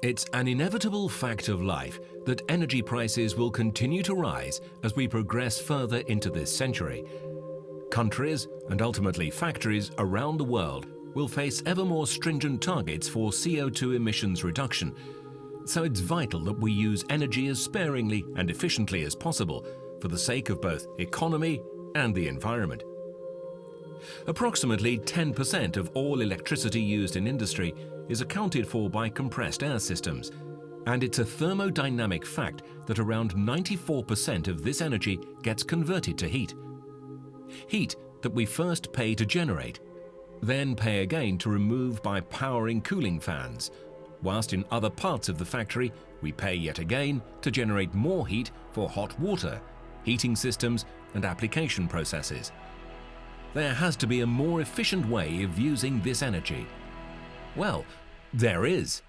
It's an inevitable fact of life that energy prices will continue to rise as we progress further into this century. Countries, and ultimately factories around the world, will face ever more stringent targets for CO2 emissions reduction. So it's vital that we use energy as sparingly and efficiently as possible for the sake of both economy and the environment. Approximately 10% of all electricity used in industry is accounted for by compressed air systems, and it's a thermodynamic fact that around 94% of this energy gets converted to heat. Heat that we first pay to generate, then pay again to remove by powering cooling fans, whilst in other parts of the factory we pay yet again to generate more heat for hot water, heating systems and application processes. There has to be a more efficient way of using this energy. Well, there is.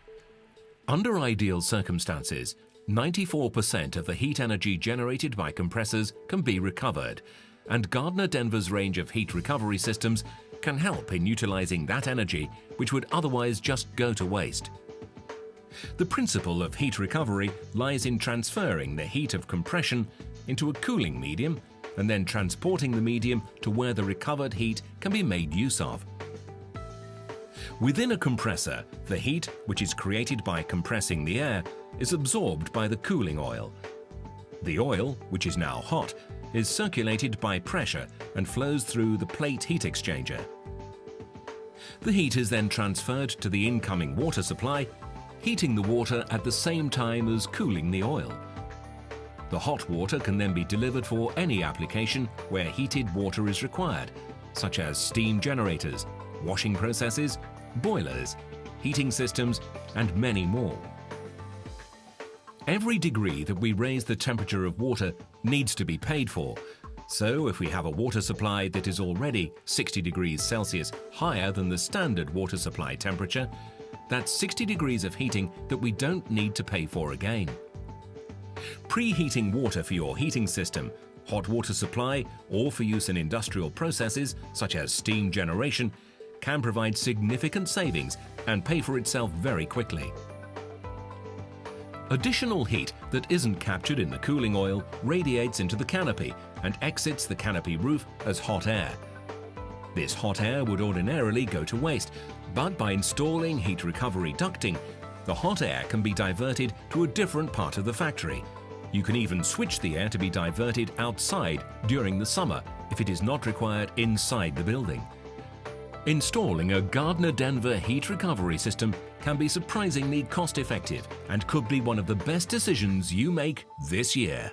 Under ideal circumstances, 94% of the heat energy generated by compressors can be recovered, and Gardner Denver's range of heat recovery systems can help in utilizing that energy which would otherwise just go to waste. The principle of heat recovery lies in transferring the heat of compression into a cooling medium and then transporting the medium to where the recovered heat can be made use of. Within a compressor, the heat, which is created by compressing the air, is absorbed by the cooling oil. The oil, which is now hot, is circulated by pressure and flows through the plate heat exchanger. The heat is then transferred to the incoming water supply, heating the water at the same time as cooling the oil. The hot water can then be delivered for any application where heated water is required, such as steam generators, washing processes, boilers, heating systems, and many more. Every degree that we raise the temperature of water needs to be paid for. So if we have a water supply that is already 60 degrees Celsius higher than the standard water supply temperature, that's 60 degrees of heating that we don't need to pay for again. Preheating water for your heating system, hot water supply, or for use in industrial processes such as steam generation can provide significant savings and pay for itself very quickly. Additional heat that isn't captured in the cooling oil radiates into the canopy and exits the canopy roof as hot air. This hot air would ordinarily go to waste, but by installing heat recovery ducting, the hot air can be diverted to a different part of the factory. You can even switch the air to be diverted outside during the summer if it is not required inside the building. Installing a Gardner Denver heat recovery system can be surprisingly cost-effective and could be one of the best decisions you make this year.